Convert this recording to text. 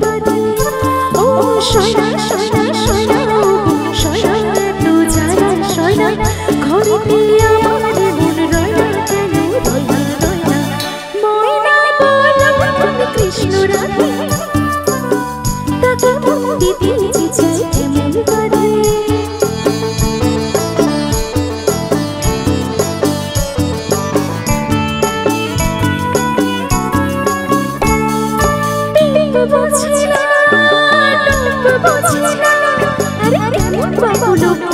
বাদে ও শয়না শয়না শয়না শয়না তো যারা শয়না ঘরেতে আমার মন রয় না কেন রয় না রয় না ময়না বলো আমি কৃষ্ণ রাধে তাকে মন দিতে চাই কেমন করে বুঝি না আরে কেমন বাবু লোক